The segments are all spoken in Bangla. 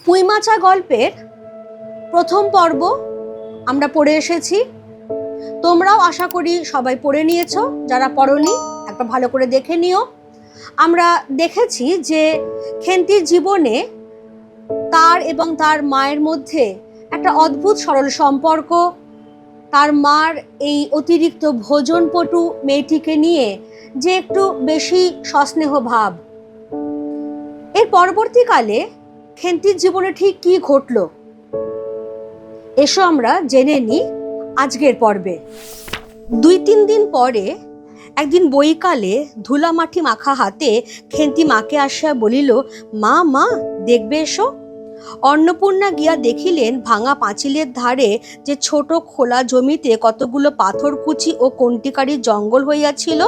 পুঁইমাচা গল্পের প্রথম পর্ব আমরা পড়ে এসেছি। তোমরাও আশা করি সবাই পড়ে নিয়েছো, যারা পড়োনি একবার ভালো করে দেখে নিও। আমরা দেখেছি যে খেন্তির জীবনে তার এবং তার মায়ের মধ্যে একটা অদ্ভুত সরল সম্পর্ক, তার মার এই অতিরিক্ত ভোজনপটু মেয়েটিকে নিয়ে যে একটু বেশি সস্নেহ ভাব। এর পরবর্তীকালে খেন্তির জীবনে ঠিক কি ঘটলো এসো আমরা জেনে নিই আজকের পর্বে। 2-3 দিন পরে একদিন বৈকালে ধুলা মাটি মাখা হাতে খেন্তি মাকে আসিয়া বলিল, মা মা দেখবে এসো। অন্নপূর্ণা গিয়া দেখিলেন ভাঙা পাঁচিলের ধারে যে ছোট খোলা জমিতে কতগুলো পাথরকুচি ও কণ্টিকারির জঙ্গল হইয়াছিল।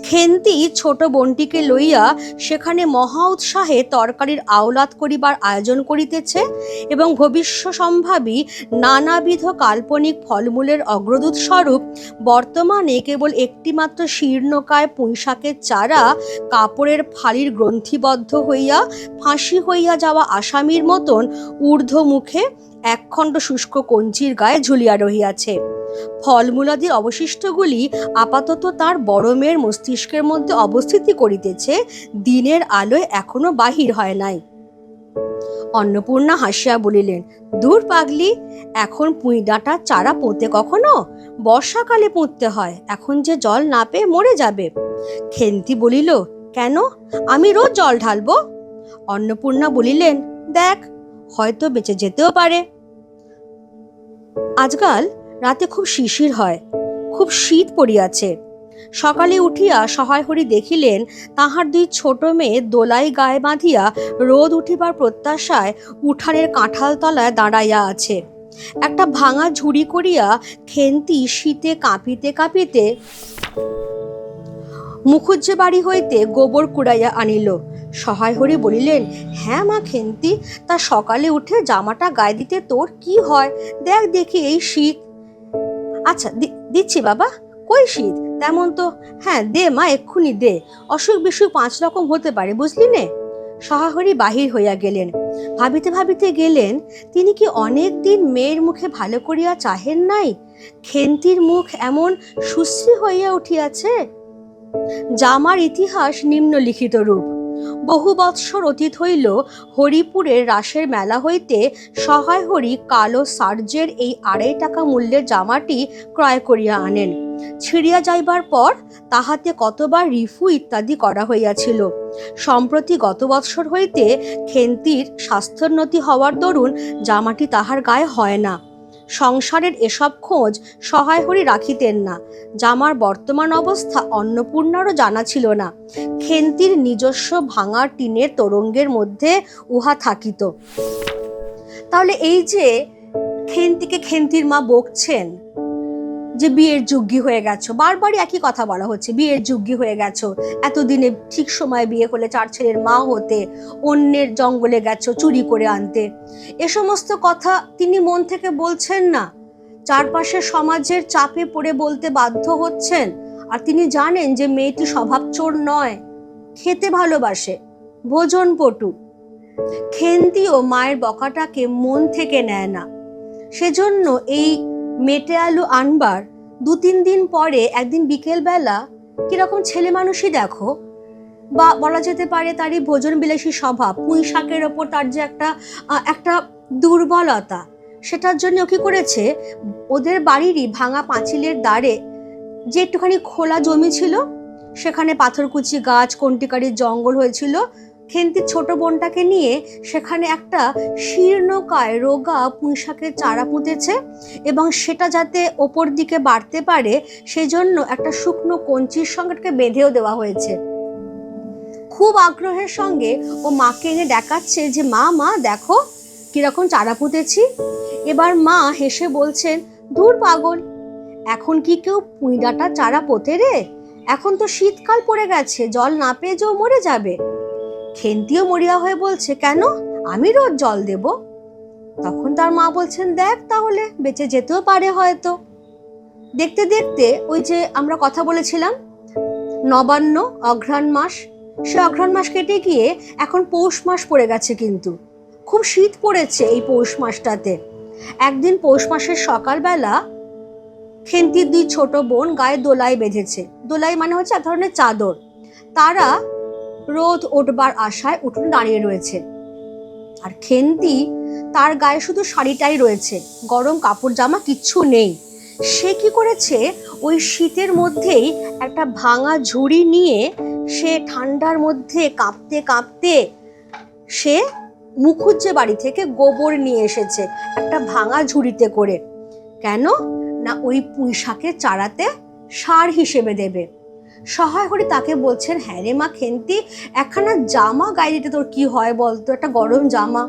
খেন্তি ছোট বোনটিকে লইয়া সেখানে মহা উৎসাহে তরকারির আওলাদ করিবার আয়োজন করিতেছে এবং ভবিষ্য সম্ভাবী নানাবিধ কাল্পনিক ফলমূলের অগ্রদূত স্বরূপ বর্তমানে কেবল একটিমাত্র শীর্ণকায় পুঁইশাকের চারা কাপড়ের ফালির গ্রন্থিবদ্ধ হইয়া ফাঁসি হইয়া যাওয়া আসামির মতন ঊর্ধ্বমুখে একখণ্ড শুষ্ক কঞ্চির গায়ে ঝুলিয়া রহিয়াছে। ফলমূলাদির অবশিষ্টগুলি আপাতত তার বড় মেয়ের মস্তিষ্কের মধ্যে অবস্থিতি করিতেছে, দিনের আলোয় এখনো বাহির হয় নাই। অন্নপূর্ণা হাসিয়া বলিলেন, দূর পাগলি, এখন পুঁই ডাঁটার চারা পোঁতে কখনো? বর্ষাকালে পুঁততে হয়, এখন যে জল না পেয়ে মরে যাবে। খেন্তি বলিল, কেন, আমি রোজ জল ঢালবো? অন্নপূর্ণা বলিলেন, দেখ, হয়তো বেঁচে যেতেও পারে। আজকাল রাতে খুব শিশির হয়, খুব শীত পড়িয়াছে। সকালে উঠিয়া সহায় হরি দেখিলেন তাহার 2 ছোট মেয়ে দোলাই গায়ে বাঁধিয়া রোদ উঠিবার প্রত্যাশায় উঠানের কাঁঠাল তলায় দাঁড়াইয়া আছে। একটা ভাঙা ঝুড়ি করিয়া খেন্তি শীতে কাঁপিতে কাঁপিতে মুখুজ্জে বাড়ি হইতে গোবর কুড়াইয়া আনিল। সহায় হরি বলিলেন, হ্যাঁ মা খেন্তি, তা সকালে উঠে জামাটা গায়ে দিতে তোর কি হয়? দেখ দেখি এই শীত। আচ্ছা দিচ্ছি বাবা, কই শীত তেমন তো। হ্যাঁ দে মা, এক্ষুনি দে, অসুখ বিসুখ 5 রকম হতে পারে, বুঝলি নে। সহাহরি বাহির হইয়া গেলেন। ভাবিতে ভাবিতে গেলেন, তিনি কি অনেক দিন মেয়ের মুখে ভালো করিয়া চাহেন নাই? খেন্তির মুখ এমন সুশ্রী হইয়া উঠিয়াছে। জামার ইতিহাস নিম্নলিখিত রূপ। বহু বৎসর অতীত হইল হরিপুরের রাসের মেলা হইতে সহায় হরি কালো সার্জের এই 2.5 টাকা মূল্যের জামাটি ক্রয় করিয়া আনেন। ছিঁড়িয়া যাইবার পর তাহাতে কতবার রিফু ইত্যাদি করা হইয়াছিল। সম্প্রতি গত বৎসর হইতে খেন্তির স্বাস্থ্যোন্নতি হওয়ার দরুন জামাটি তাহার গায়ে হয় না। সংসারের এসব খোঁজ সহায় হরি রাখিতেন না। জামার বর্তমান অবস্থা অন্নপূর্ণারও জানা ছিল না। খেন্তির নিজস্ব ভাঙা টিনের তোরঙ্গের মধ্যে উহা থাকিত। তাহলে এই যে খেন্তিকে খেন্তির মা বকছেন যে বিয়ের যোগ্যী হয়ে গেছো, বারবারই একই কথা বলা হচ্ছে, বিয়ের যোগ্যী হয়ে গেছো, এতদিনে ঠিক সময় বিয়ে করলে 4 ছেলের মা হতে, অন্যের জঙ্গলে গেছো চুরি করে আনতে। এ সমস্ত কথা তিনি মন থেকে বলছেন না, চারপাশের সমাজের চাপে পড়ে বলতে বাধ্য হচ্ছেন। আর তিনি জানেন যে মেয়েটি স্বভাবচোর নয়, খেতে ভালোবাসে, ভোজনপটু। খেন্তিও মায়ের বকাটাকে মন থেকে নেয় না। সেজন্য এই মেটে আলু আনবার 2-3 দিন পরে একদিন বিকেলবেলা কিরকম ছেলে মানুষই দেখো, বা বলা যেতে পারে তারই ভোজন বিলাসী স্বভাব, পুঁই শাকের ওপর তার যে একটা দুর্বলতা, সেটার জন্য কি করেছে, ওদের বাড়িরই ভাঙা পাঁচিলের দ্বারে যে একটুখানি খোলা জমি ছিল, সেখানে পাথরকুচি গাছ, কণ্টিকারির জঙ্গল হয়েছিল, খেন্তির ছোট বোনটাকে নিয়ে সেখানে একটা শীর্ণকায় রোগা পুঁইশাকের চারা পুঁতেছে এবং সেটা যাতে ওপর দিকে বাড়তে পারে সেজন্য একটা শুকনো কঞ্চির সঙ্গে বেঁধেও দেওয়া হয়েছে। খুব আগ্রহের সঙ্গে ও মাকে এনে দেখাচ্ছে যে মা মা দেখো কিরকম চারা পুঁতেছি। এবার মা হেসে বলছেন, দূর পাগল, এখন কি কেউ পুঁই ডাঁটা চারা পোতে রে? এখন তো শীতকাল পড়ে গেছে, জল না পেয়ে যেও মরে যাবে। খেন্তিও মরিয়া হয়ে বলছে, কেন, আমি রোজ জল দেব? তখন তার মা বলছেন, দেখ তাহলে বেঁচে যেতেও পারে হয়তো। দেখতে দেখতে ওই যে আমরা কথা বলেছিলাম নবান্ন, অঘ্রাণ মাস, সে অঘ্রাণ মাস কেটে গিয়ে এখন পৌষ মাস পড়ে গেছে। কিন্তু খুব শীত পড়েছে এই পৌষ মাসটাতে। একদিন পৌষ মাসের সকালবেলা খেন্তির দুই ছোট বোন গায়ে দোলাই বেঁধেছে। দোলাই মানে হচ্ছে এক ধরনের চাদর। তারা রোদ উঠবার আশায় উঠোনে দাঁড়িয়ে রয়েছে, আর খেন্তি তার গায়ে শুধু শাড়িটাই রয়েছে, গরম কাপড় জামা কিচ্ছু নেই। সে কি করেছে, ওই শীতের মধ্যেই একটা ভাঙা ঝুড়ি নিয়ে সে ঠান্ডার মধ্যে কাঁপতে কাঁপতে সে মুখুজ্জে বাড়ি থেকে গোবর নিয়ে এসেছে একটা ভাঙা ঝুড়িতে করে। কেন না ওই পুঁই শাকের চারাতে সার হিসেবে দেবে। সহায় হরি তাকে বলছেন, হ্যাঁ রে মা খেন্তি, একখানা জামা গায়ে দিতে তোর কি হয় বলতো, একটা গরম জামা।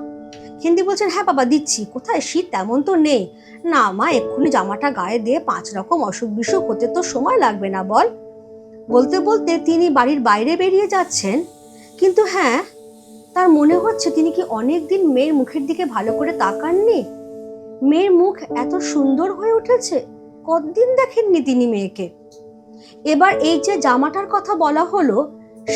খেন্তি বলছেন, হ্যাঁ বাবা দিচ্ছি, কোথায় শীত তেমন তো নেই। না মা, এক্ষুনি জামাটা গায়ে দিয়ে 5 রকম অসুখ বিসুখ হতে তো সময় লাগবে না বল। বলতে বলতে তিনি বাড়ির বাইরে বেরিয়ে যাচ্ছেন, কিন্তু হ্যাঁ তার মনে হচ্ছে তিনি কি অনেকদিন মেয়ের মুখের দিকে ভালো করে তাকাননি। মেয়ের মুখ এত সুন্দর হয়ে উঠেছে, কতদিন দেখেননি তিনি মেয়েকে। এবার এই যে জামাটার কথা বলা হলো,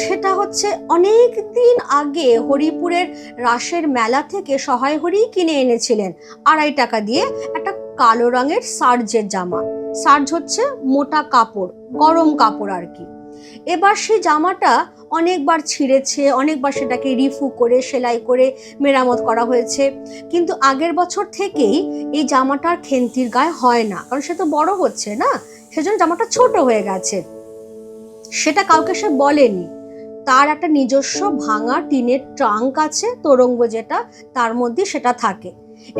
সেটা হচ্ছে অনেক দিন আগে হরিপুরের রাসের মেলা থেকে সহায় হরি কিনে এনেছিলেন 2.5 টাকা দিয়ে একটা কালো রঙের সার্জের জামা। সার্জ হচ্ছে মোটা কাপড়, গরম কাপড় আর কি। এবার সেই জামাটা অনেকবার ছিঁড়েছে, অনেকবার সেটাকে রিফু করে সেলাই করে মেরামত করা হয়েছে, কিন্তু আগের বছর থেকেই এই জামাটার খেন্তির গায়ে হয় না, কারণ সে তো বড় হচ্ছে না, সেজন্য জামাটা ছোট হয়ে গেছে। সেটা কাউকে সে বলেনি। তার একটা নিজস্ব ভাঙা টিনের ট্রাঙ্ক আছে, তোরঙ্গ যেটা, তার মধ্যে সেটা থাকে।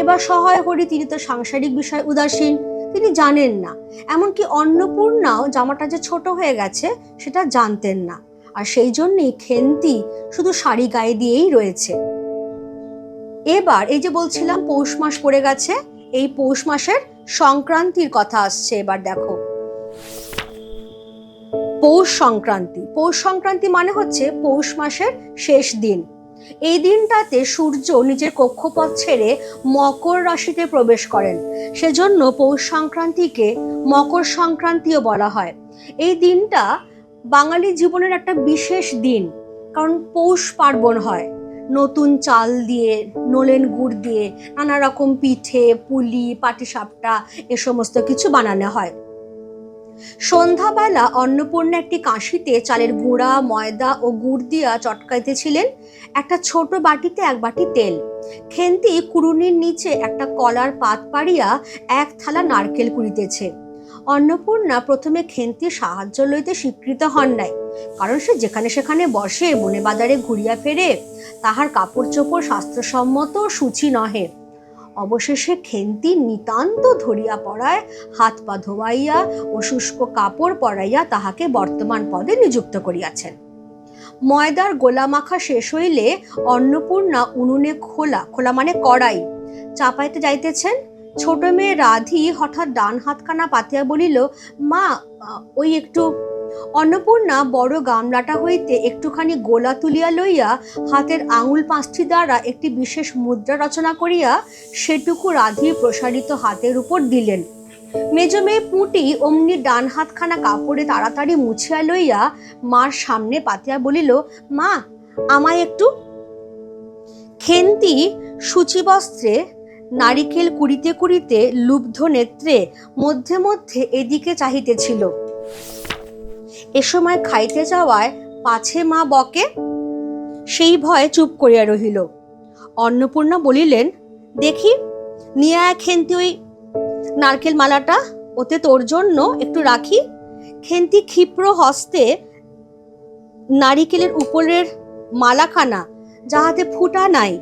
এবার সহায় হরি তিনি তো সাংসারিক বিষয় উদাসীন, তিনি জানেন না। এমনকি অন্নপূর্ণাও জামাটা যে ছোট হয়ে গেছে সেটা জানতেন না, আর সেই জন্যই খেন্তি শুধু শাড়ি গায়ে দিয়েই রয়েছে। এবার এই যে বলছিলাম পৌষ মাস পড়ে গেছে, এই পৌষ মাসের সংক্রান্তির কথা আসছে। এবার দেখো, পৌষ সংক্রান্তি। পৌষ সংক্রান্তি মানে হচ্ছে পৌষ মাসের শেষ দিন। এই দিনটাতে সূর্য নিজের কক্ষপথ ছেড়ে মকর রাশিতে প্রবেশ করেন, সেজন্য পৌষ সংক্রান্তিকে মকর সংক্রান্তিও বলা হয়। এই দিনটা বাঙালি জীবনের একটা বিশেষ দিন, কারণ পৌষ পার্বণ হয়। নতুন চাল দিয়ে, নলেন গুড় দিয়ে নানা রকম পিঠে, পুলি, পাটিসাপটা এ সমস্ত কিছু বানানো হয়। সন্ধ্যাবেলা অন্নপূর্ণা একটি কাঁসিতে চালের গুঁড়া, ময়দা ও গুড় দিয়া চটকাইতেছিলেন। একটা ছোট বাটিতে 1 বাটি তেল। খেন্তি কুড়ুনির নিচে একটা কলার পাত পাড়িয়া 1 থালা নারকেল কুড়িতেছে। অন্নপূর্ণা প্রথমে খেন্তির সাহায্য লইতে স্বীকৃত হন নাই, কারণ সে যেখানে সেখানে বসে, বনে বাজারে ঘুরিয়া ফেরে, তাহার কাপড় চোপড় স্বাস্থ্যসম্মত সূচি নহে। অবশেষে খেন্তি নিতান্ত ধরিয়া পড়ায় হাত পা ধোয়াইয়া ও শুষ্ক কাপড় পরাইয়া তাহাকে বর্তমান পদে নিযুক্ত করিয়াছেন। ময়দার গোলা মাখা শেষ হইলে অন্নপূর্ণা উনুনে খোলা মানে কড়াই চাপাইতে যাইতেছেন। ছোট মেয়ে রাধি হঠাৎ ডান হাতখানা পাতিয়া বলিল, মা ওই একটু। অন্নপূর্ণা বড় গামলাটা হইতে একটুখানি গোলা তুলিয়া লইয়া হাতের আঙুল 5টি দ্বারা একটি বিশেষ মুদ্রা রচনা করিয়া সেটুকু রাধির প্রসারিত হাতের উপর দিলেন। মেজ মেয়ে পুঁটি অমনি ডান হাতখানা কাপড়ে তাড়াতাড়ি মুছিয়া লইয়া মার সামনে পাতিয়া বলিল, মা আমায় একটু। খেন্তি সূচিবস্ত্রে নারিকেল কুড়িতে কুড়িতে লুব্ধ নেত্রে মধ্যে মধ্যে এদিকে চাহিতেছিল। এ সময় খাইতে যাওয়ায় পাছে মা বকে, সেই ভয়ে চুপ করিয়া রহিল। অন্নপূর্ণা বলিলেন, দেখি নিয়ে আয় খেন্তি ওই নারকেল মালাটা, ওতে তোর জন্য একটু রাখি। খেন্তি ক্ষিপ্র হস্তে নারিকেলের উপরের মালাখানা, যাহাতে ফুটা নাই,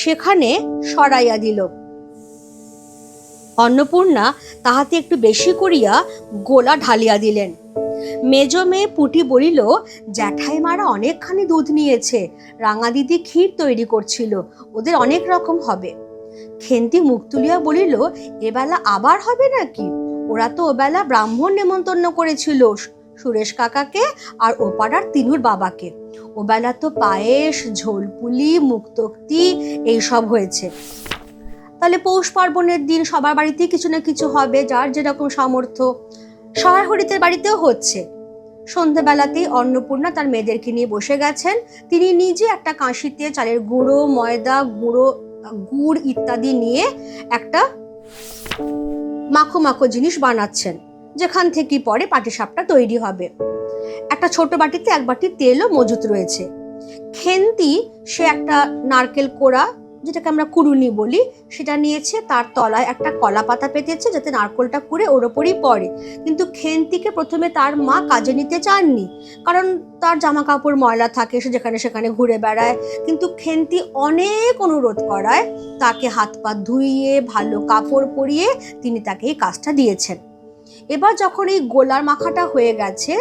সেখানে সরাইয়া দিল। অন্নপূর্ণা তাহাতে একটু বেশি করিয়া গোলা ঢালিয়া দিলেন। মেজ মেয়ে পুটি বলিল, জ্যাঠাইমারা অনেকখানি দুধ নিয়েছে, রাঙা দিদি ক্ষীর তৈরি করছিল, ওদের অনেক রকম হবে। খেন্তি মুখ তুলিয়া বলিল, এবেলা আবার হবে নাকি? ওরা তো ওবেলা ব্রাহ্মণ নেমন্তন্ন করেছিল, সুরেশ কাকাকে আর ও পাড়ার তিনুর বাবাকে। ওবেলা তো পায়েস, ঝোলপুলি, মুক্তোক্তি এইসব হয়েছে। তাহলে পৌষ পার্বণের দিন সবার বাড়িতেই কিছু না কিছু হবে, যার যেরকম সামর্থ্য। সহায় হরিতের বাড়িতেও হচ্ছে। সন্ধ্যাবেলাতেই অন্নপূর্ণা তার মেয়েদেরকে নিয়ে বসে গেছেন। তিনি নিজে একটা কাঁশিতে চালের গুঁড়ো, ময়দা, গুড় ইত্যাদি নিয়ে একটা মাখো মাখো জিনিস বানাচ্ছেন, যেখান থেকে পরে পাটিসাপটা তৈরি হবে। একটা ছোট বাটিতে 1 বাটি তেলও মজুত রয়েছে। খেন্তি সে একটা নারকেল কোড়া, যেটাকে আমরা কুড়ুনি বলি, সেটা নিয়েছে। তার তলায় একটা কলা পাতা পেতেছে যাতে নারকেলটা কুড়ে ওর ওপরই পড়ে। কিন্তু খেন্তিকে প্রথমে তার মা কাজে নিতে চাননি, কারণ তার জামা কাপড় ময়লা থাকে, সে যেখানে সেখানে ঘুরে বেড়ায়। কিন্তু খেন্তি অনেক অনুরোধ করায় তাকে হাত পা ধুইয়ে ভালো কাপড় পরিয়ে তিনি তাকে এই কাজটা দিয়েছেন। এবার যখন এই গোলার মাখাটা হয়ে গেছে,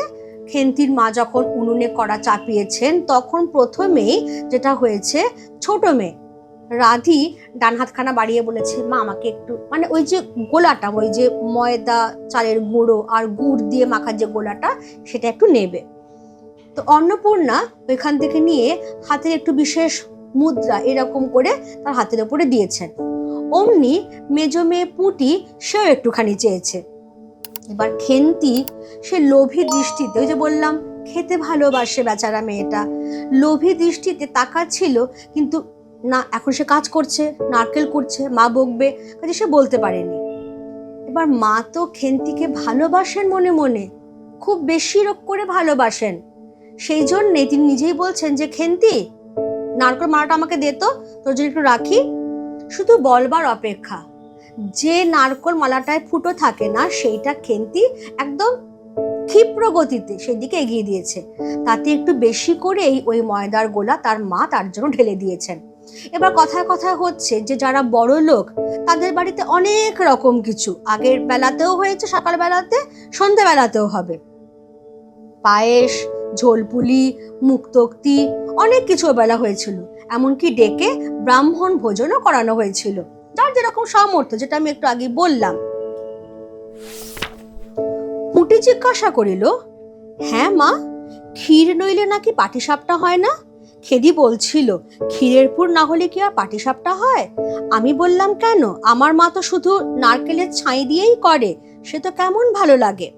খেন্তির মা যখন উনুনে কড়া চাপিয়েছেন, তখন প্রথমেই যেটা হয়েছে, ছোট মেয়ে রাধি ডান হাতখানা বাড়িয়ে বলেছে, মা আমাকে একটু, মানে ওই যে গোলাটা, ওই যে ময়দা, চালের গুঁড়ো আর গুড় দিয়ে মাখার যে গোলাটা, সেটা একটু নেবে। তো অন্নপূর্ণা ওইখান থেকে নিয়ে হাতের একটু বিশেষ মুদ্রা এরকম করে তার হাতের উপরে দিয়েছেন। অমনি মেজো মেয়ে পুঁটি সেও একটুখানি চেয়েছে। এবার খেন্তি সে লোভী দৃষ্টিতে, ওই যে বললাম খেতে ভালোবাসে বেচারা মেয়েটা, লোভী দৃষ্টিতে তাকাচ্ছিল। কিন্তু না, এখন সে কাজ করছে, নারকেল করছে, মা বকবে, কাজে সে বলতে পারেনি। এবার মা তো খেন্তিকে ভালোবাসেন মনে মনে, খুব বেশি রোগ করে ভালোবাসেন। সেই জন্যে তিনি নিজেই বলছেন যে, খেন্তি নারকেল মালাটা আমাকে দে তো, তোর জন্য একটু রাখি। শুধু বলবার অপেক্ষা, যে নারকেল মালাটায় ফুটো থাকে না, সেইটা খেন্তি একদম ক্ষিপ্র গতিতে সেদিকে এগিয়ে দিয়েছে। তাতে একটু বেশি করেই ওই ময়দার গোলা তার মা তার জন্য ঢেলে দিয়েছেন। এবার কথায় কথায় হচ্ছে যে যারা বড় লোক, তাদের বাড়িতে অনেক রকম কিছু আগের বেলাতেও হয়েছে, সকাল বেলাতে, সন্ধ্যাবেলাতেও হবে। পায়েস, ঝোলপুলি, মুক্তোক্তি, অনেক কিছু বেলা হয়েছিল। এমনকি ডেকে ব্রাহ্মণ ভোজনও করানো হয়েছিল, যার যেরকম সামর্থ্য, যেটা আমি একটু আগে বললাম। পুঁটি জিজ্ঞাসা করিল, হ্যাঁ মা, ক্ষীর নইলে নাকি পাটিসাপটা হয় না? খেদি বলছিল, ক্ষীরের পুর না হলে কি আর পাটিসাপটা হয়? আমি বললাম, কেন, আমার মা তো শুধু নারকেলের ছাই দিয়েই করে, সে তো কেমন ভালো লাগে।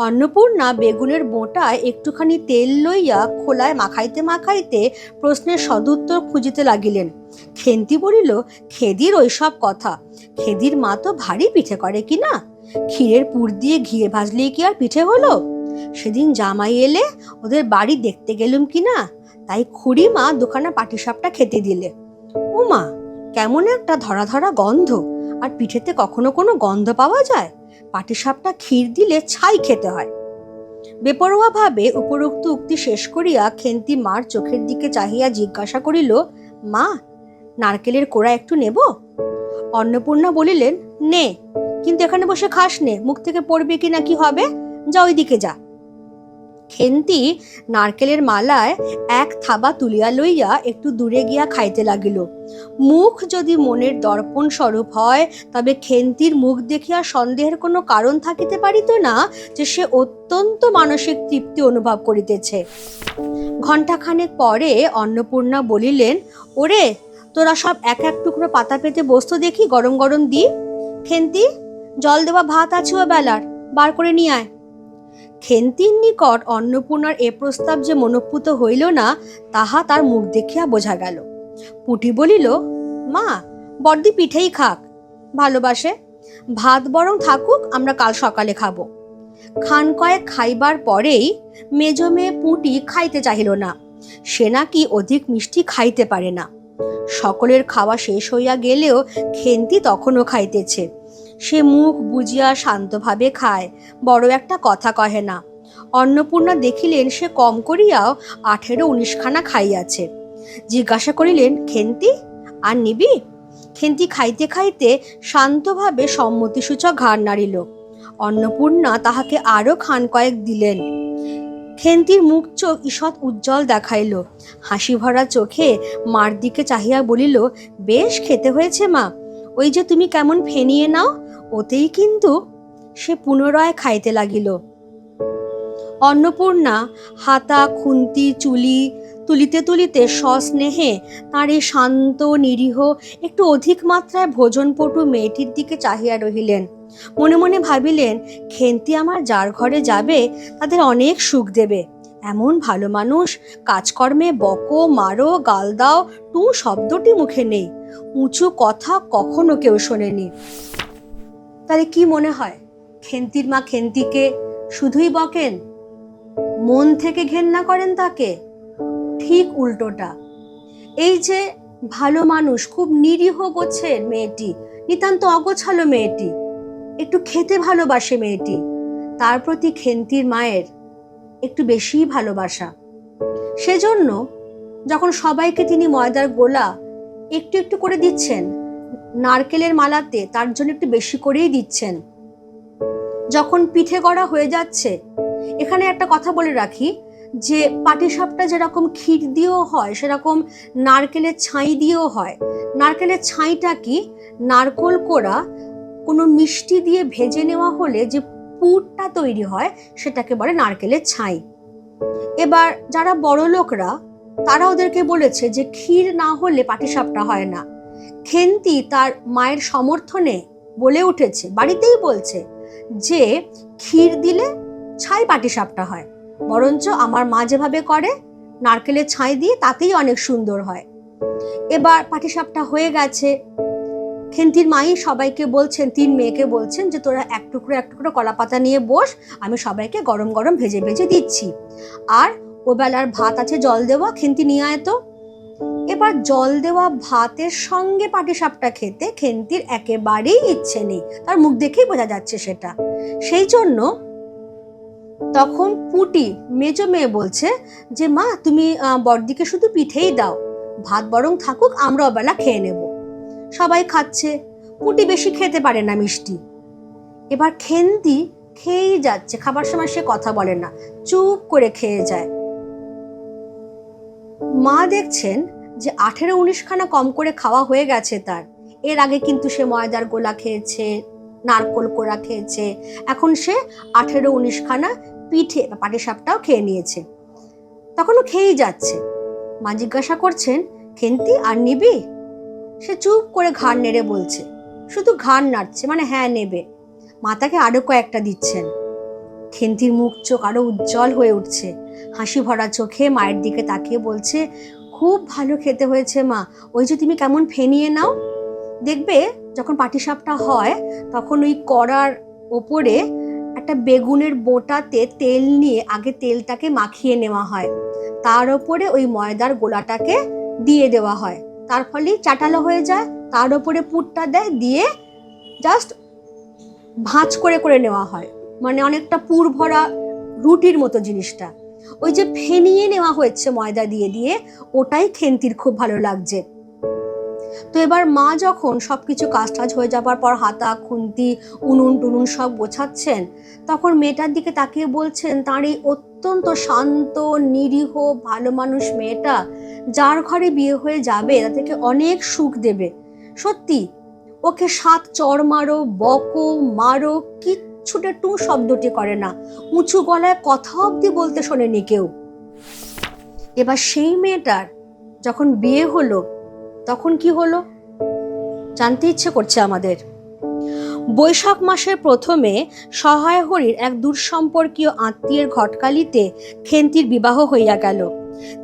অন্নপূর্ণা বেগুনের বোঁটায় একটুখানি তেল লইয়া খোলায় মাখাইতে মাখাইতে প্রশ্নের সদুত্তর খুঁজিতে লাগিলেন। খেন্তি বলিল, খেদির ওইসব কথা, খেদির মা তো ভারী পিঠে করে কি না? ক্ষীরের পুর দিয়ে ঘিয়ে ভাজলেই কি আর পিঠে হলো? সেদিন জামাই এলে ওদের বাড়ি দেখতে গেলুম কিনা, তাই খুড়ি মা দুখানা পাটিসাপটা খেতে দিলে। উমা, কেমন একটা ধরা ধরা গন্ধ, আর পিঠেতে কখনো কোনো গন্ধ পাওয়া যায়? পাটিসাপটা ক্ষীর দিলে ছাই খেতে হয়। বেপরোয়া ভাবে উপরোক্ত উক্তি শেষ করিয়া খেন্তি মার চোখের দিকে চাহিয়া জিজ্ঞাসা করিল, মা, নারকেলের কোড়া একটু নেব? অন্নপূর্ণা বলিলেন, নে, কিন্তু এখানে বসে খাস নে, মুখ থেকে পড়বে কি না কি হবে, যা ওইদিকে যা। খেন্তি নারকেলের মালায় এক থাবা তুলিয়া লইয়া একটু দূরে গিয়া খাইতে লাগিল। মুখ যদি মনের দর্পণ স্বরূপ হয়, তবে খেন্তির মুখ দেখিয়া সন্দেহের কোনো কারণ থাকিতে পারিত না যে সে অত্যন্ত মানসিক তৃপ্তি অনুভব করিতেছে। ঘণ্টাখানেক পরে অন্নপূর্ণা বলিলেন, ওরে, তোরা সব এক এক টুকরো পাতা পেতে বসতো দেখি, গরম গরম দি। খেন্তি, জল দেওয়া ভাত আছে ও বেলার, বার করে নিয়ে আয়। খেন্তির নিকট অন্নপূর্ণার এ প্রস্তাব যে মনোপুত হইল না, তাহা তার মুখ দেখিয়া বোঝা গেল। পুঁটি বলিল, মা, বড়দি পিঠেই খাক, ভালোবাসে, ভাত বরং থাকুক, আমরা কাল সকালে খাবো। খান কয়েক খাইবার পরেই মেজো মেয়ে পুঁটি খাইতে চাহিল না, সে নাকি অধিক মিষ্টি খাইতে পারে না। সকলের খাওয়া শেষ হইয়া গেলেও খেন্তি তখনও খাইতেছে। সে মুখ বুজিয়া শান্তভাবে খায়, বড় একটা কথা কহে না। অন্নপূর্ণা দেখিলেন সে কম করিয়াও 18-19 খানা খাইয়াছে। জিজ্ঞাসা করিলেন, খেন্তি, আর নিবি? খেন্তি খাইতে খাইতে শান্তভাবে সম্মতিসূচক ঘাড় নাড়িল। অন্নপূর্ণা তাহাকে আরো খান কয়েক দিলেন। খেন্তির মুখ চোখ ঈষৎ উজ্জ্বল দেখাইল। হাসি ভরা চোখে মার দিকে চাহিয়া বলিল, বেশ খেতে হয়েছে মা, ওই যে তুমি কেমন ফেনিয়ে নাও, ওতেই কিন্তু। সে পুনরায় খাইতে লাগিল। অন্নপূর্ণা হাতা, খুন্তি, চুলি, তুলিতে তুলিতে সস্নেহে তার এই শান্ত নিরীহ একটু অধিক মাত্রায় ভোজনপটু মেয়েটির দিকে চাহিয়া রহিলেন। মনে মনে ভাবিলেন, খেন্তি আমার যার ঘরে যাবে তাদের অনেক সুখ দেবে। এমন ভালো মানুষ, কাজকর্মে বকো মারো গাল দাও টু শব্দটি মুখে নেই, উঁচু কথা কখনো কেউ শোনেনি। তাহলে কি মনে হয়, খেন্তির মা খেন্তিকে শুধুই বকেন, মন থেকে ঘেন্না করেন তাকে? ঠিক উল্টোটা। এই যে ভালো মানুষ, খুব নিরীহ গোছের মেয়েটি, নিতান্ত অগোছালো মেয়েটি, একটু খেতে ভালোবাসে মেয়েটি, তার প্রতি খেন্তির মায়ের একটু বেশিই ভালোবাসা। সেজন্য যখন সবাইকে তিনি ময়দার গোলা একটু একটু করে দিচ্ছেন, নারকেলের মালাতে তার জন্য একটু বেশি করেই দিচ্ছেন। যখন পিঠে গড়া হয়ে যাচ্ছে, এখানে একটা কথা বলে রাখি যে পাটিসাপটা যেরকম ক্ষীর দিয়েও হয়, সেরকম নারকেলের ছাই দিয়েও হয়। নারকেলের ছাইটা কি, নারকোল কোড়া কোনো মিষ্টি দিয়ে ভেজে নেওয়া হলে যে পুরটা তৈরি হয় সেটাকে বলে নারকেলের ছাই। এবার যারা বড় লোকরা তারা ওদেরকে বলেছে যে ক্ষীর না হলে পাটিসাপটা হয় না। খেন্তি তার মায়ের সমর্থনে বলে উঠেছে, বাড়িতেই বলছে যে ক্ষীর দিলে ছাই পাটিসাপটা হয়, বরঞ্চ আমার মা যেভাবে করে নারকেলের ছাই দিয়ে তাতেই অনেক সুন্দর হয়। এবার পাটিসাপটা হয়ে গেছে, খেন্তির মাই সবাইকে বলছেন, 3 মেয়েকে বলছেন যে তোরা এক টুকরো এক টুকরো কলা পাতা নিয়ে বস, আমি সবাইকে গরম গরম ভেজে ভেজে দিচ্ছি। আর ওবেলার ভাত আছে জল দেওয়া, খেন্তি নিয়ে আয় তো। এবার জল দেওয়া ভাতের সঙ্গে পাটিসাপটা খেতে খেন্তির একেবারেই ইচ্ছে নেই, তার মুখ দেখেই বোঝা যাচ্ছে সেটা। সেই জন্য তখন পুটি মেজো মেয়ে বলছে যে মা তুমি বড়দিকে শুধু পিঠেই দাও, ভাত বরং থাকুক, আমরা ওবেলা খেয়ে নেব। সবাই খাচ্ছে, পুটি বেশি খেতে পারে না মিষ্টি। এবার খেন্তি খেয়েই যাচ্ছে, খাবার সময় সে কথা বলে না, চুপ করে খেয়ে যায়। মা দেখছেন যে 18-19 খানা কম করে খাওয়া হয়ে গেছে তার। এর আগে কিন্তু সে ময়দার গোলা খেয়েছে, নারকোল কোড়া খেয়েছে, এখন সে 18-19 খানা পিঠে বা পাটিসাপটাও খেয়ে নিয়েছে। তখনও খেয়েই যাচ্ছে। মা জিজ্ঞাসা করছেন, খেন্তি আর নিবি? সে চুপ করে ঘাড় নেড়ে বলছে, শুধু ঘাড় নাড়ছে, মানে হ্যাঁ নেবে। মা তাকে আরো কয়েকটা দিচ্ছেন। খেন্তির মুখ চোখ আরো উজ্জ্বল হয়ে উঠছে, হাসি ভরা চোখে মায়ের দিকে তাকিয়ে বলছে, খুব ভালো খেতে হয়েছে মা, ওই যে তুমি কেমন ফেনিয়ে নাও। দেখবে যখন পাটিসাপটা হয় তখন ওই কড়ার ওপরে একটা বেগুনের বোঁটাতে তেল নিয়ে আগে তেলটাকে মাখিয়ে নেওয়া হয়, তার ওপরে ওই ময়দার গোলাটাকে দিয়ে দেওয়া হয়, তার ফলে চাটালো হয়ে যায়, তার ওপরে পুরটা দেয়, দিয়ে জাস্ট ভাঁজ করে করে নেওয়া হয়, মানে অনেকটা পুর ভরা রুটির মতো জিনিসটা। ওই যে ফেনিয়ে নেওয়া হয়েছে ময়দা দিয়ে দিয়ে, ওটাই খেন্তির খুব ভালো লাগছে। তো এবার মা যখন সবকিছু কাজ টাজ হয়ে যাবার পর হাতা খুন্তি উনুন টুনুন সব গোছাচ্ছেন, তখন মেয়েটার দিকে তাকিয়ে বলছেন, তার এই অত্যন্ত শান্ত নিরীহ ভালো মানুষ মেয়েটা যার ঘরে বিয়ে হয়ে যাবে তাদেরকে অনেক সুখ দেবে। সত্যি ওকে 7 চড় মারো বকো মারো, কিচ্ছুটা টু শব্দটি করে না, উঁচু গলায় কথা অবধি বলতে শোনেনি কেউ। এবার সেই মেয়েটার যখন বিয়ে হলো তখন কি হলো জানতে ইচ্ছে করছে আমাদের। বৈশাখ মাসের প্রথমে সহায় হরির এক দূরসম্পর্কীয় আত্মীয়ের ঘটকালিতে খেন্তির বিবাহ হইয়া গেল।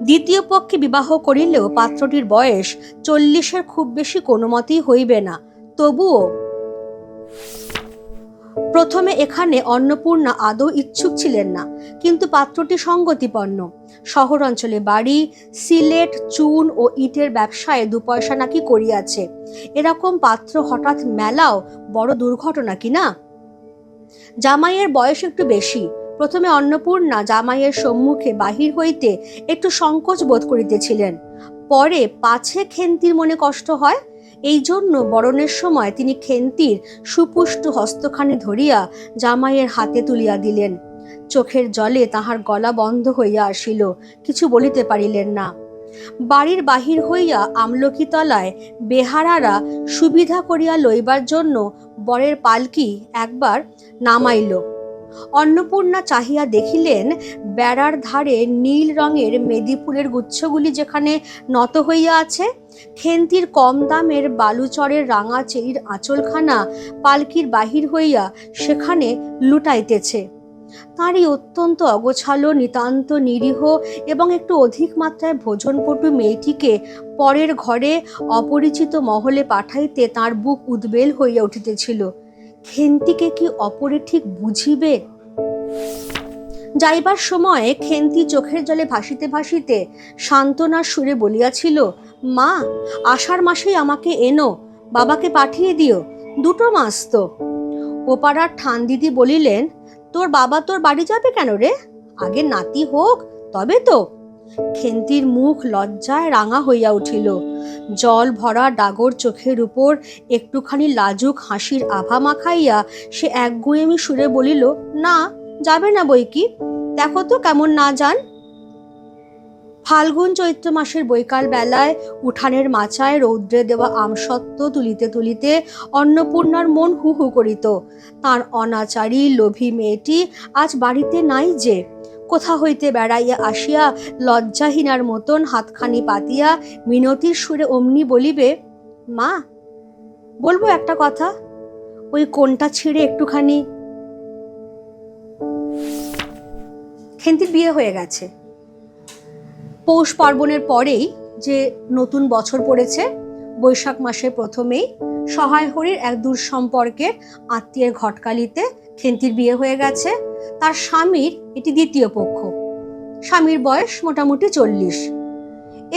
দ্বিতীয় পক্ষে বিবাহ করিলেও পাত্রটির বয়স 40-এর খুব বেশি কোনো মতেই হইবে না। তবুও প্রথমে এখানে অন্নপূর্ণা আদৌ ইচ্ছুক ছিলেন না, কিন্তু পাত্রটি সঙ্গতিপন্ন। শহর অঞ্চলে বাড়ি, সিলেট চুন ও ইটের ব্যবসায় 2 পয়সা নাকি করিয়াছে। এরকম পাত্র হঠাৎ মেলাও বড় দুর্ঘটনা কিনা। জামাইয়ের বয়স একটু বেশি। প্রথমে অন্নপূর্ণা জামাইয়ের সম্মুখে বাহির হইতে একটু সংকোচ বোধ করিতেছিলেন, পরে পাছে খেন্তির মনে কষ্ট হয়, এই জন্য বরণের সময় তিনি খেন্তির সুপুষ্ট হস্তখানি ধরিয়া জামাইয়ের হাতে তুলিয়া দিলেন। চোখের জলে তাহার গলা বন্ধ হইয়া আসিল, কিছু বলিতে পারিলেন না। বাড়ির বাহির হইয়া আমলকিতলায় বেহারারা সুবিধা করিয়া লইবার জন্য বরের পালকি একবার নামাইল। অন্নপূর্ণা চাহিয়া দেখিলেন বেড়ার ধারে নীল রঙের মেদি ফুলের গুচ্ছগুলি যেখানে নত হইয়া আছে, খেন্তির কম দামের বালুচরের রাঙা চেরির আঁচলখানা পালকির বাহির হইয়া সেখানে লুটাইতেছে। তাঁরই অত্যন্ত অগোছালো, নিতান্ত নিরীহ এবং একটু অধিক মাত্রায় ভোজনপটু মেয়েটিকে পরের ঘরে অপরিচিত মহলে পাঠাইতে তাঁর বুক উদ্বেল হইয়া উঠিতেছিল। খেন্তিকে কি অপরে ঠিক বুঝিবে? যাইবার সময়ে খেন্তি চোখের জলে ভাসিতে ভাসিতে সান্ত্বনার সুরে বলিয়াছিল, মা, আষাঢ় মাসেই আমাকে এনো, বাবাকে পাঠিয়ে দিও, 2 মাস তো। ওপাড়ার ঠান দিদি বলিলেন, তোর বাবা তোর বাড়ি যাবে কেন রে? আগে নাতি হোক তবে তো। খেন্তির মুখ লজ্জায় রাঙা হইয়া উঠিল। জল ভরা ডাগর চোখের উপর একটুখানি লাজুক হাসির আভা মাখাইয়া সে একগুঁয়েমি সুরে বলিল, না, যাবে না বই কি, দেখো তো কেমন না যান। ফাল্গুন চৈত্র মাসের বৈকাল বেলায় উঠানের মাচায় রৌদ্রে দেওয়া আমসত্ত্ব তুলিতে তুলিতে অন্নপূর্ণার মন হু হু করিত। তার অনাচারী লোভী মেয়েটি আজ বাড়িতে নাই যে। কোথা হইতে বেড়াইয়া আসিয়া লজ্জাহীনার মতন হাতখানি পাতিয়া মিনতির সুরে অমনি বলিবে, মা, বলবো একটা কথা, ওই কোনটা ছিঁড়ে একটুখানি। খেন্তির বিয়ে হয়ে গেছে। পৌষ পার্বণের পরেই যে নতুন বছর পড়েছে, বৈশাখ মাসের প্রথমেই সহায় হরির এক দূর সম্পর্কের আত্মীয়ের ঘটকালিতে খেন্তির বিয়ে হয়ে গেছে। তার স্বামীর এটি দ্বিতীয় পক্ষ। স্বামীর বয়স মোটামুটি 40।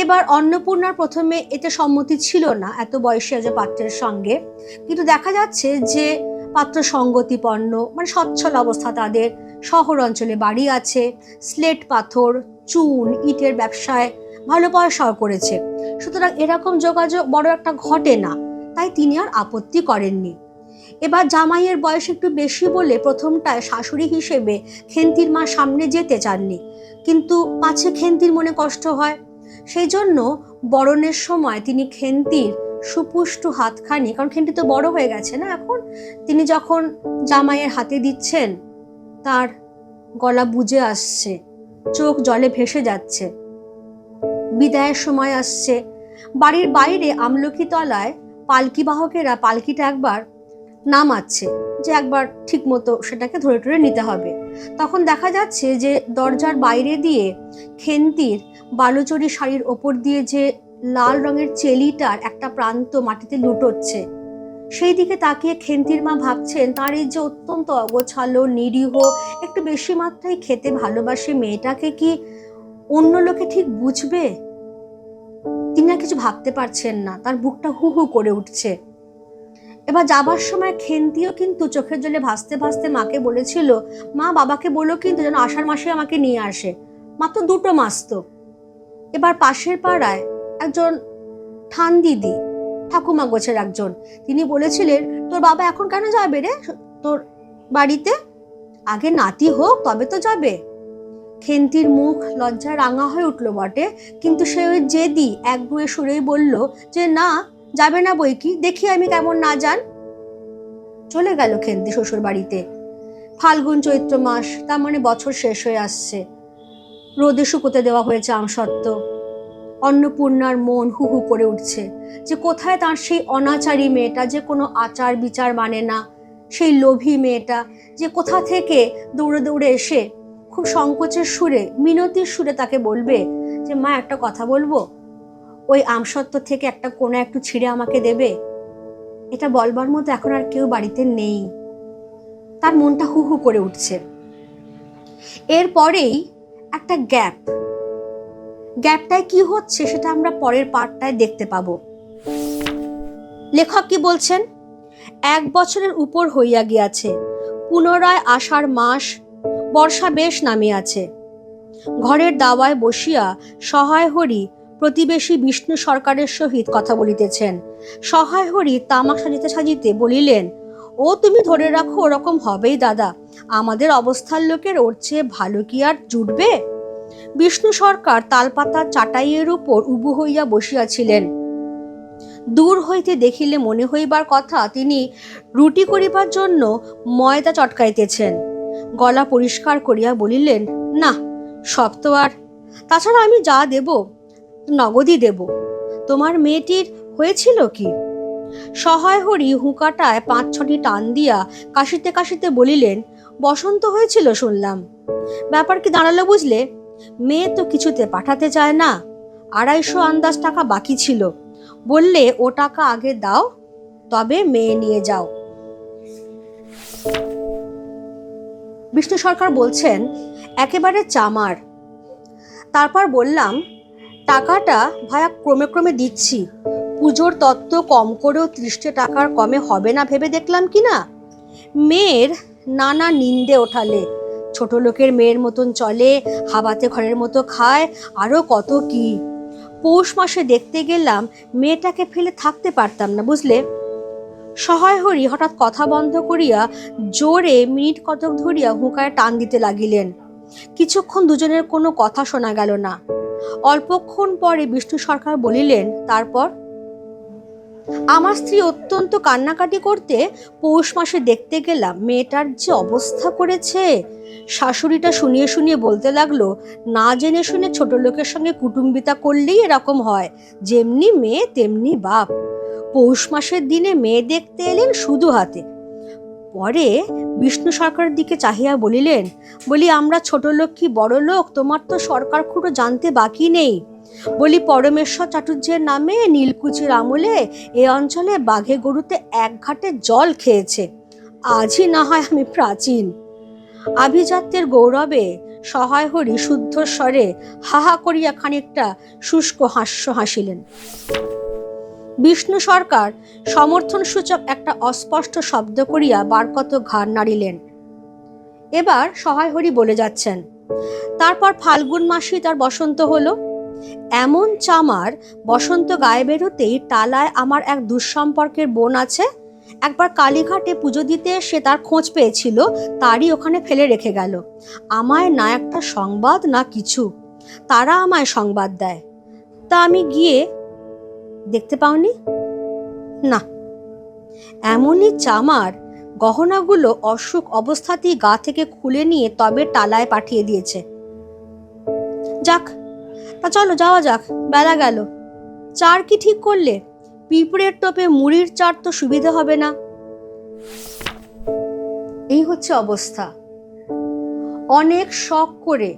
এবার অন্নপূর্ণার প্রথমে এতে সম্মতি ছিল না এত বয়সী যে পাত্রের সঙ্গে, কিন্তু দেখা যাচ্ছে যে পাত্র সঙ্গতিপন্ন, মানে সচ্ছল অবস্থা তাদের, শহর অঞ্চলে বাড়ি আছে, স্লেট পাথর, চুন, ইটের ব্যবসায় ভালো পয়সাও করেছে। সুতরাং এরকম যোগাযোগ বড় একটা ঘটে না, তাই তিনি আর আপত্তি করেননি। এবার জামাইয়ের বয়স একটু বেশি বলে প্রথমটায় শাশুড়ি হিসেবে খেন্তির মা সামনে যেতে চাননি, কিন্তু পাছে খেন্তির মনে কষ্ট হয়, সেই জন্য বরণের সময় তিনি খেন্তির সুপুষ্ট হাতখানি, কারণ খেন্তি তো বড় হয়ে গেছে না এখন, তিনি যখন জামাইয়ের হাতে দিচ্ছেন তার গলা বুজে আসছে, চোখ জলে ভেসে যাচ্ছে। বিদায়ের সময় আসছে, বাড়ির বাইরে আমলকি তলায় পালকি বাহকেরা পালকিটা একবার নামাচ্ছে, যে একবার ঠিক মতো সেটাকে ধরে ধরে নিতে হবে। তখন দেখা যাচ্ছে যে দরজার বাইরে দিয়ে খেন্তির বালুচরি শাড়ির ওপর দিয়ে যে লাল রঙের চেলিটার একটা প্রান্ত মাটিতে লুটোচ্ছে, সেই দিকে তাকিয়ে খেন্তির মা ভাবছেন, তার এই যে অত্যন্ত অগোছালো, নিরীহ, একটু বেশি মাত্রায় খেতে ভালোবাসে মেয়েটাকে কি অন্য লোকে ঠিক বুঝবে? তিনি আর কিছু ভাবতে পারছেন না, তার বুকটা হু হু করে উঠছে। এবার যাবার সময় খেন্তিও কিন্তু চোখের জলে ভাসতে ভাসতে মাকে বলেছিল, মা, বাবাকে বলো কিন্তু যেন আষাঢ় মাসে আমাকে নিয়ে আসে, মাত্র 2 মাস তো। এবার পাশের পাড়ায় একজন ঠান দিদি, ঠাকুমা গোছের একজন, তিনি বলেছিলেন, তোর বাবা এখন কেন যাবে রে তোর বাড়িতে? আগে নাতি হোক তবে তো যাবে। খেন্তির মুখ লজ্জায় রাঙা হয়ে উঠল বটে, কিন্তু সে ওই জেদি একগুঁয়ে সুরেই বলল যে, না, যাবে না বই কি, দেখি আমি কেমন না যান। চলে গেল খেন্তি শ্বশুর বাড়িতে। ফাল্গুন চৈত্র মাস, তার মানে বছর শেষ হয়ে আসছে। রোদে শুকোতে দেওয়া হয়েছে আমসত্ত্ব। অন্নপূর্ণার মন হু হু করে উঠছে যে কোথায় তার সেই অনাচারী মেয়েটা, যে কোনো আচার বিচার মানে না, সেই লোভী মেয়েটা যে কোথা থেকে দৌড়ে দৌড়ে এসে খুব সংকোচের সুরে, মিনতির সুরে তাকে বলবে যে, মা, একটা কথা বলবো, ওই আমসত্ত্ব থেকে একটা কোণা একটু ছিঁড়ে আমাকে দেবে। এটা বলবার মতো এখন আর কেউ বাড়িতে নেই। তার মনটা হু হু করে উঠছে। এরপরেই একটা গ্যাপটায় কি হচ্ছে সেটা আমরা পরের পার্টটায় দেখতে পাবো। লেখক কি বলছেন? 1 বছরের উপর হইয়া গিয়াছে, পুনরায় আষাঢ় মাস, বর্ষা বেশ নামিয়াছে। ঘরের দাওয়ায় বসিয়া সহায় হরি প্রতিবেশী বিষ্ণু সরকারের সহিত কথা বলিতেছেন। সহায় হরি তামাক সাজিতে সাজিতে বলিলেন, ও তুমি ধরে রাখো, ওরকম হবেই দাদা, আমাদের অবস্থার লোকের ওর চেয়ে ভালো কি আর জুটবে? বিষ্ণু সরকার তালপাতার চাটাইয়ের উপর উবু হইয়া বসিয়াছিলেন। দূর হইতে দেখিলে মনে হইবার কথা তিনি রুটি করিবার জন্য ময়দা চটকাইতেছেন। গলা পরিষ্কার করিয়া বলিলেন, না, সব তো আর, তাছাড়া আমি যা দেব নগদই দেব। তোমার মেয়েটির হয়েছিল কি? সহায় হরি হুঁকাটায় 5-6টি টান দিয়া কাশিতে কাশিতে বলিলেন, বসন্ত হয়েছিল শুনলাম। ব্যাপার কি দাঁড়ালো বুঝলে? মেয়ে তো কিছুতে পাঠাতে চায় না। 250 আন্দাজ টাকা বাকি ছিল, বললে ও টাকা আগে দাও, তবে মেয়ে নিয়ে যাও। বিষ্ণু সরকার বলছেন, একেবারে চামার। তারপর বললাম, টাকাটা ভায়া ক্রমে ক্রমে দিচ্ছি, পুজোর তত্ত্ব কম করেও 30 টাকার কমে হবে না ভেবে দেখলাম কি না। মেয়ের নানা নিন্দে ওঠালে, ছোট লোকের মেয়ের মতন চলে, হাবাতে ঘরের মতো খায়, আরো কত কি। পৌষ মাসে দেখতে গেলাম, মেয়েটাকে ফেলে থাকতে পারতাম না বুঝলে। সহায় হরি হঠাৎ কথা বন্ধ করিয়া জোরে মিনিট কতক ধরিয়া হুঁকায় টান দিতে লাগিলেন। কিছুক্ষণ দুজনের কোনো কথা শোনা গেল না। অল্পক্ষণ পরে বিষ্ণু সরকার বলিলেন, তারপর? আমার স্ত্রী অত্যন্ত কান্নাকাটি করতে পৌষ মাসে দেখতে গেলাম, মেয়েটার যে অবস্থা করেছে। শাশুড়িটা শুনিয়ে শুনিয়ে বলতে লাগলো, না জেনে শুনে ছোট লোকের সঙ্গে কুটুম্বিতা করলেই এরকম হয়, যেমনি মেয়ে তেমনি বাপ। পৌষ মাসের দিনে মেয়ে দেখতে এলেন শুধু হাতে। পরে বিষ্ণু সরকারের দিকে চাহিয়া বলিলেন, বলি আমরা ছোট লোক কি বড় লোক তোমার তো সরকার খুঁড়ো জানতে বাকি নেই। বলি পরমেশ্বর চাটুর্যের নামে নীলকুচির আমলে এ অঞ্চলে বাঘে গরুতে 1 ঘাটে জল খেয়েছে। আজই না হয় আমি প্রাচীন। আভিজাত্যের গৌরবে সহায় হরি শুদ্ধ স্বরে হাহা করিয়া খানিকটা শুষ্ক হাস্য হাসিলেন। বিষ্ণু সরকার সমর্থন সূচক একটা অস্পষ্ট শব্দ করিয়া বারকত ঘাড় নাড়িলেন। এবার সহায় হরি বলে যাচ্ছেন, তারপর ফাল্গুন মাসে তার বসন্ত হলো। এমন চামার, বসন্ত গায়ে বেরোতেই টালায় আমার এক দুঃসম্পর্কের বোন আছে, একবার কালীঘাটে পুজো দিতে এসে তার খোঁজ পেয়েছিল, তারই ওখানে ফেলে রেখে গেল। আমায় না একটা সংবাদ না কিছু, তারা আমায় সংবাদ দেয়। তা আমি গিয়ে দেখতে পাওনি? না। এমনই চামার, গহনাগুলো অসুখ অবস্থাতেই গা থেকে খুলে নিয়ে তবে টালায় পাঠিয়ে দিয়েছে। যাক, তা চলো যাওয়া যাক, বেলা গেল। চার কি ঠিক করলে? পিঁপড়ের টোপে মুড়ির চার তো সুবিধা হবে না। এই হচ্ছে অবস্থা। অনেক শখ করে,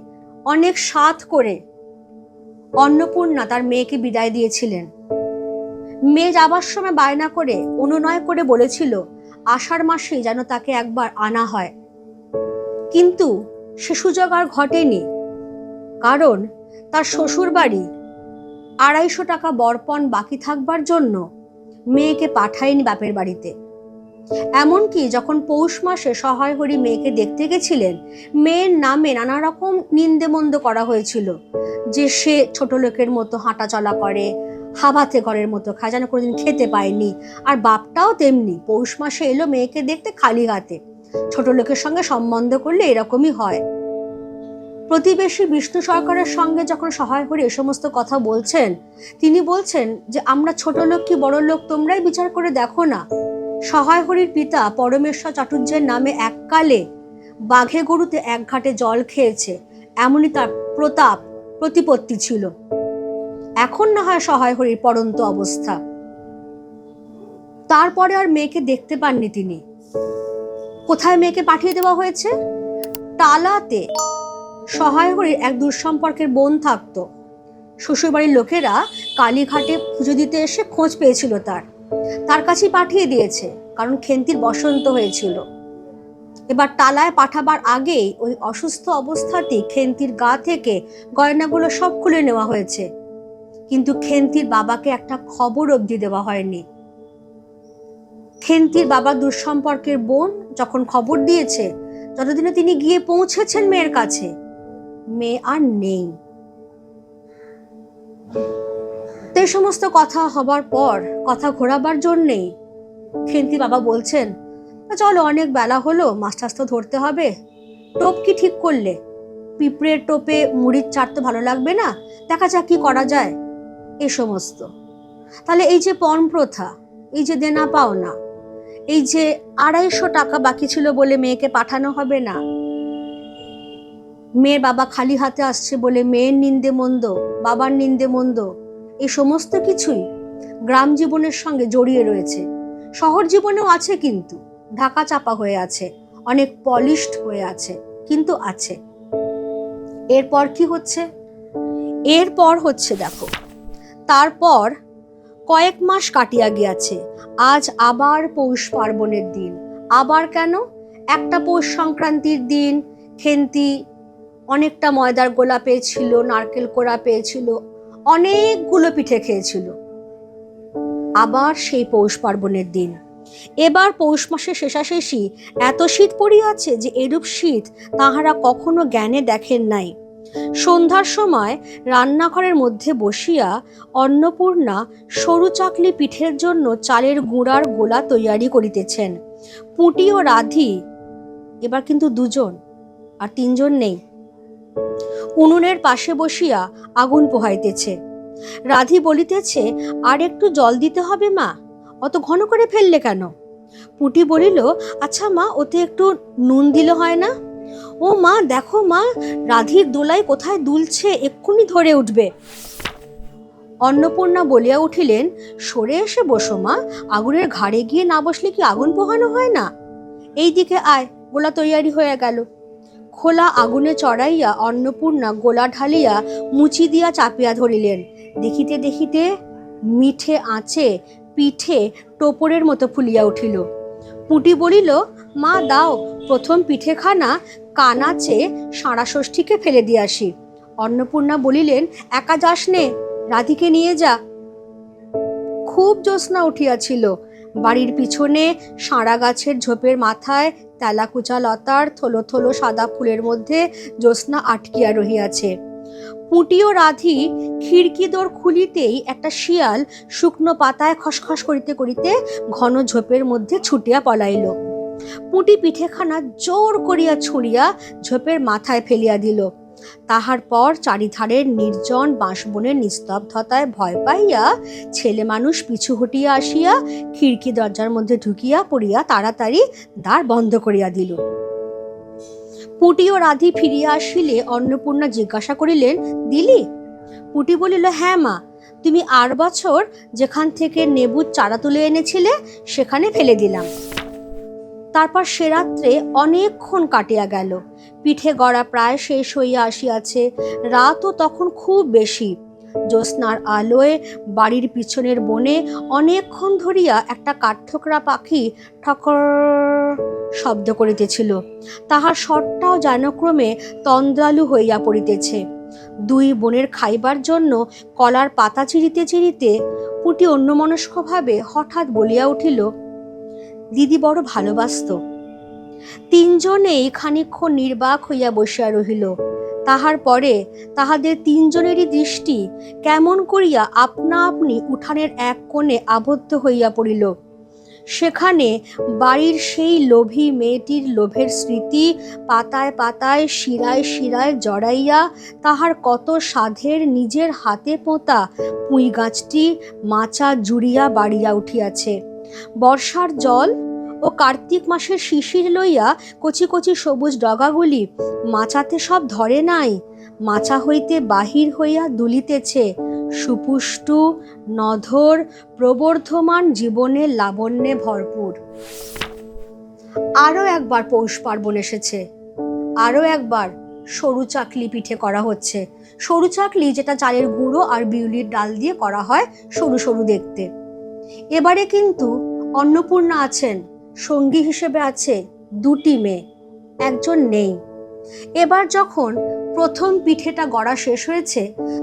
অনেক সাধ করে অন্নপূর্ণা তার মেয়েকে বিদায় দিয়েছিলেন। মেয়ে যাবার সময় বায়না করে অনুনয় করে বলেছিল, আষাঢ় মাসে যেন তাকে একবার আনা হয়। কিন্তু সে সুযোগ আর ঘটেনি, কারণ তার শ্বশুর বাড়ি 250 টাকা বরপণ বাকি থাকবার জন্য মেয়েকে পাঠায়নি বাপের বাড়িতে। এমনকি যখন পৌষ মাসে সহায় হরি মেয়েকে দেখতে গেছিলেন, মেয়ের নামে নানা রকম নিন্দেমন্দ করা হয়েছিল, যে সে ছোট লোকের মতো হাঁটা চলা করে, হাবাতে ঘরের মতো খায়, যেন কোনোদিন খেতে পায়নি। আর বাপটাও তেমনি, পৌষ মাসে এলো মেয়েকে দেখতে খালি হাতে। ছোট লোকের সঙ্গে সম্বন্ধ করলে এরকমই হয়। প্রতিবেশী বিষ্ণু সরকারের সঙ্গে যখন সহায় হরি এ সমস্ত কথা বলছেন, তিনি বলছেন যে আমরা ছোট লোক কি বড় লোক তোমরাই বিচার করে দেখো না। সহায় হরির পিতা পরমেশ্বর চাটুর্যের নামে এককালে বাঘে গরুতে 1 ঘাটে জল খেয়েছে, এমনই তার প্রতাপ প্রতিপত্তি ছিল। এখন না হয় সহায় হরির পরন্ত অবস্থা। তারপরে আর মেয়েকে দেখতে পাননি তিনি। কোথায় মেয়েকে পাঠিয়ে দেওয়া হয়েছে? টালাতে সহায় হরির এক দুঃসম্পর্কের বোন থাকতো। শ্বশুরবাড়ির লোকেরা কালীঘাটে পুজো দিতে এসে খোঁজ পেয়েছিল, তার কাছেই পাঠিয়ে দিয়েছে, কারণ খেন্তির বসন্ত হয়েছিল। এবার টালায় পাঠাবার আগেই ওই অসুস্থ অবস্থাতেই খেন্তির গা থেকে গয়নাগুলো সব খুলে নেওয়া হয়েছে, কিন্তু খেন্তির বাবাকে একটা খবর অবধি দেওয়া হয়নি। খেন্তির বাবা দুঃসম্পর্কের বোন যখন খবর দিয়েছে, যতদিনে তিনি গিয়ে পৌঁছেছেন মেয়ের কাছে, মেয়ে আর নেই। এই সমস্ত কথা হবার পর কথা ঘোরাবার জন্যেই খেন্তির বাবা বলছেন, চলো অনেক বেলা হলো, মাছ টাছ তো ধরতে হবে। টোপ কি ঠিক করলে? পিঁপড়ের টোপে মুড়ির চার তো ভালো লাগবে না, দেখা যাক কি করা যায়। এ সমস্ত। তাহলে এই যে পণ প্রথা, এই যে দেনা পাওনা, এই যে 250 টাকা বাকি ছিল বলে মেয়েকে পাঠানো হবে না, মেয়ের বাবা খালি হাতে আসছে বলে মেয়ের নিন্দে মন্দ, বাবার নিন্দে মন্দ, এই সমস্ত কিছুই গ্রাম জীবনের সঙ্গে জড়িয়ে রয়েছে। শহর জীবনেও আছে, কিন্তু ঢাকা চাপা হয়ে আছে, অনেক পলিশড হয়ে আছে, কিন্তু আছে। এরপর কি হচ্ছে? এরপর হচ্ছে দেখো, তারপর কয়েক মাস কাটিয়া গিয়াছে, আজ আবার পৌষ পার্বণের দিন। আবার কেন? একটা পৌষ সংক্রান্তির দিন খেন্তি অনেকটা ময়দার গোলা পেয়েছিল, নারকেল কোড়া পেয়েছিল, অনেকগুলো পিঠে খেয়েছিল। আবার সেই পৌষ পার্বণের দিন। এবার পৌষ মাসের শেষাশেষি এত শীত পড়িয়াছে যে এরূপ শীত তাহারা কখনো জ্ঞানে দেখেন নাই। সন্ধ্যার সময় রান্নাঘরের মধ্যে বসিয়া অন্নপূর্ণা সরু চাকলি পিঠের জন্য চালের গুঁড়ার গোলা তৈয়ারি করিতেছেন। পুটি ও রাধি এবার কিন্তু দুজন, আর তিনজন নেই। উনুনের পাশে বসিয়া আগুন পোহাইতেছে। রাধি বলিতেছে, আর একটু জল দিতে হবে মা, অত ঘন করে ফেললে কেন? পুটি বলিল, আচ্ছা মা, ওতে একটু নুন দিলে হয় না? ও মা, দেখো মা, রাধির দোলাই কোথায় দুলছে, এক্ষুনি ধরে উঠবে। অন্নপূর্ণা বলিয়া উঠিলেন, সরে এসে বসো মা, আগুনের ঘাড়ে গিয়ে না বসলে কি আগুন পোহানো হয় না? এই দিকে আয়, গোলা তৈয়ারি হয়ে গেল। খোলা আগুনে চড়াইয়া অন্নপূর্ণা গোলা ঢালিয়া মুচি দিয়া চাপিয়া ধরিলেন। দেখিতে দেখিতে মিঠে আঁচে পিঠে টোপরের মতো ফুলিয়া উঠিল। পুটি বলিল, মা দাও, প্রথম পিঠেখানা কানাচে সাঁড়া ষষ্ঠীকে ফেলে দিয়ে আসি। অন্নপূর্ণা বলিলেন, একা যাস নে, রাধিকে নিয়ে যা। খুব জ্যোৎস্না উঠিয়াছিল। বাড়ির পিছনে সাঁড়া গাছের ঝোপের মাথায় তেলাকুচা লতার থলো থলো সাদা ফুলের মধ্যে জ্যোৎস্না আটকিয়া রহিয়াছে। পুটি ও রাধি খিড়কি দোর খুলিতেই একটা শিয়াল শুকনো পাতায় খসখস করিতে করিতে ঘন ঝোপের মধ্যে ছুটিয়া পলাইল। পুটি পিঠেখানা জোর করিয়া ছুঁড়িয়া ঝোপের মাথায় ফেলিয়া দিল। তাহার পর চারিধারের নির্জন বাঁশবনের নিস্তব্ধতায় ভয় পাইয়া ছেলে মানুষ পিছু হটিয়া আসিয়া খিড়কি দরজার মধ্যে ঢুকিয়া পড়িয়া তাড়াতাড়ি দ্বার বন্ধ করিয়া দিল। পুটি ও রাধি ফিরিয়া আসিলে অন্নপূর্ণা জিজ্ঞাসা করিলেন, দিলি? পুটি বলিল, হ্যাঁ মা, তুমি আর বছর যেখান থেকে নেবুর চারা তুলে এনেছিলে সেখানে ফেলে দিলাম। তারপর সে রাত্রে অনেকক্ষণ কাটিয়া গেল। পিঠে গড়া প্রায় শেষ হইয়া আসিয়াছে। রাতও তখন খুব বেশি। জ্যোৎস্নার আলোয় বাড়ির পিছনের বনে অনেকক্ষণ ধরিয়া একটা কাঠঠোকরা পাখি ঠকর শব্দ করিতেছিল। তাহার স্বরটাও যেন ক্রমে তন্দ্রালু হইয়া পড়িতেছে। দুই বোনের খাইবার জন্য কলার পাতা চিরিতে চিরিতে পুটি অন্যমনস্কভাবে হঠাৎ বলিয়া উঠিল, দিদি বড় ভালোবাসত। তিনজনেই খানিকক্ষণ নির্বাক হইয়া বসিয়া রহিল। তাহার পরে তাহাদের তিনজনেরই দৃষ্টি কেমন করিয়া আপনা আপনি উঠানের এক কোণে আবদ্ধ হইয়া পড়িল। সেখানে বাড়ির সেই লোভী মেয়েটির লোভের স্মৃতি পাতায় পাতায় শিরায় শিরায় জড়াইয়া তাহার কত সাধের নিজের হাতে পোঁতা পুঁই গাছটি মাচা জুড়িয়া বাড়িয়া উঠিয়াছে। বর্ষার জল ও কার্তিক মাসের শিশির লইয়া কচি কচি সবুজ ডগাগুলি মাচাতে সব ধরে নাই, মাচা হইতে বাহির হইয়া দুলিতেছে সুপুষ্টু নধর প্রবর্ধমান জীবনের লাবণ্যে ভরপুর। আরও একবার পৌষ পার্বণ এসেছে। আরও একবার সরু চাকলি পিঠে করা হচ্ছে। সরু চাকলি যেটা চালের গুঁড়ো আর বিউলির ডাল দিয়ে করা হয়, সরু সরু দেখতে। এবারে কিন্তু অন্নপূর্ণা আছেন, সঙ্গী হিসেবে আছে দুটি মেয়ে, একজন নেই। এবার যখন প্রথম পিঠেটা গড়া শেষ হয়েছে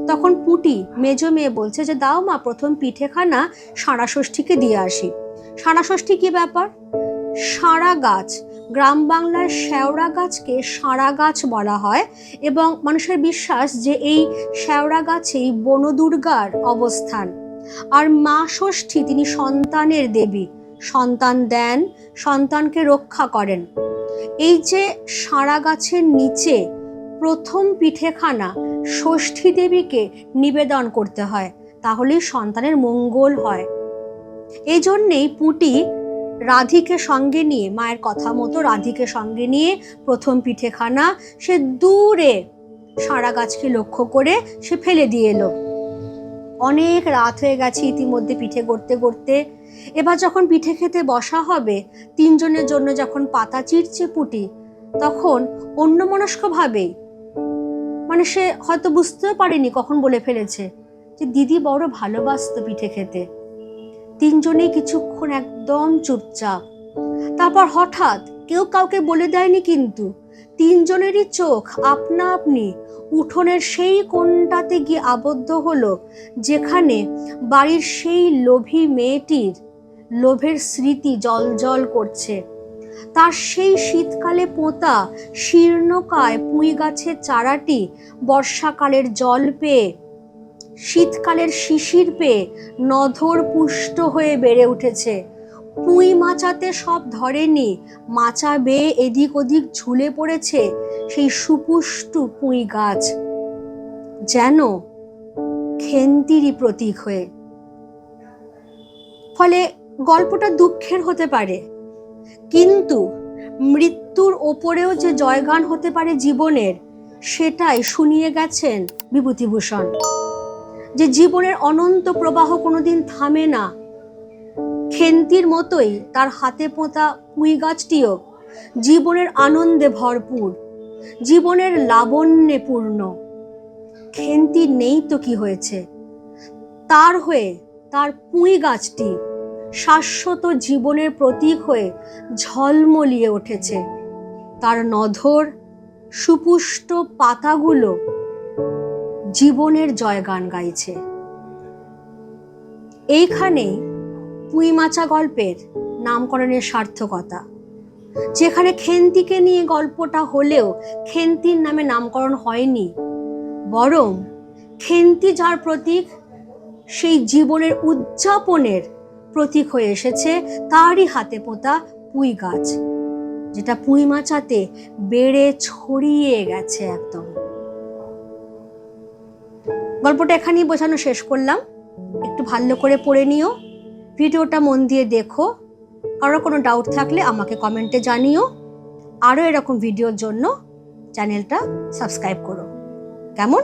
তখন পুটি মেজো মেয়ে বলছে যে, দাও মা, প্রথম পিঠেখানা সাঁড়া ষষ্ঠীকে দিয়ে আসি। সাঁড়া ষষ্ঠী কি ব্যাপার? সাঁড়া গাছ, গ্রাম বাংলার শেওড়া গাছকে সাঁড়া গাছ বলা হয় এবং মানুষের বিশ্বাস যে এই শেওড়া গাছেই বনদুর্গার অবস্থান। আর মা ষষ্ঠী তিনি সন্তানের দেবী, সন্তান দেন, সন্তানকে রক্ষা করেন। এই যে সাঁড়া গাছের নিচে প্রথম পিঠেখানা ষষ্ঠী দেবীকে নিবেদন করতে হয়, তাহলেই সন্তানের মঙ্গল হয়। এই জন্যেই পুটি রাধিকে সঙ্গে নিয়ে, মায়ের কথা মতো রাধিকে সঙ্গে নিয়ে প্রথম পিঠেখানা সে দূরে সাঁড়া গাছকে লক্ষ্য করে সে ফেলে দিয়ে এলো। অনেক রাত হয়ে গেছে ইতিমধ্যে পিঠে করতে করতে। এবার যখন পিঠে খেতে বসা হবে, তিনজনের জন্য যখন পাতা চিরছে পুটি, তখন অন্যমনস্কভাবে, মানে সে হয়তো বুঝতেও পারেনি কখন বলে ফেলেছে যে দিদি বড় ভালোবাসতো পিঠে খেতে। তিনজনেই কিছুক্ষণ একদম চুপচাপ। তারপর হঠাৎ, কেউ কাউকে বলে দেয়নি কিন্তু, তিনজনেরই চোখ আপনা আপনি উঠোনের সেই কোণটাতে গিয়ে আবদ্ধ হলো যেখানে বাড়ির সেই লোভী মেয়েটির লোভের স্মৃতি জল করছে। তার সেই শীতকালে পোঁতা শীর্ণকায় পুঁই গাছের চারাটি বর্ষাকালের জল পেয়ে, শীতকালের শিশির পেয়ে নধর পুষ্ট হয়ে বেড়ে উঠেছে। পুঁই মাচাতে সব ধরেনি, মাচা বেয়ে এদিক ওদিক ঝুলে পড়েছে সেই সুপুষ্ট পুঁই গাছ, যেন খেন্তিরই প্রতীক হয়ে। ফলে গল্পটা দুঃখের হতে পারে, কিন্তু মৃত্যুর ওপরেও যে জয়গান হতে পারে জীবনের, সেটাই শুনিয়ে গেছেন বিভূতিভূষণ। যে জীবনের অনন্ত প্রবাহ কোনোদিন থামে না, খেন্তির মতোই তার হাতে পোঁতা পুঁই গাছটিও জীবনের আনন্দে ভরপুর, জীবনের লাবণ্যে পূর্ণ। খেন্তির নেই তো কি হয়েছে, তার হয়ে তার পুঁই গাছটি শাশ্বত জীবনের প্রতীক হয়ে ঝলমলিয়ে উঠেছে। তার নধর সুপুষ্ট পাতাগুলো জীবনের জয়গান গাইছে। এইখানেই পুঁই মাচা গল্পের নামকরণের সার্থকতা। যেখানে খেন্তিকে নিয়ে গল্পটা হলেও খেন্তির নামে নামকরণ হয়নি, বরং খেন্তি যার প্রতীক, সেই জীবনের উদযাপনের প্রতীক হয়ে এসেছে তারই হাতে পোঁতা পুঁই গাছ, যেটা পুঁই মাচাতে বেড়ে ছড়িয়ে গেছে একদম। গল্পটা এখানেই বোঝানো শেষ করলাম। একটু ভালো করে পড়ে নিও, ভিডিওটা মন দিয়ে দেখো। কারো কোনো ডাউট থাকলে আমাকে কমেন্টে জানিও। আরও এরকম ভিডিওর জন্য চ্যানেলটা সাবস্ক্রাইব করো। কেমন?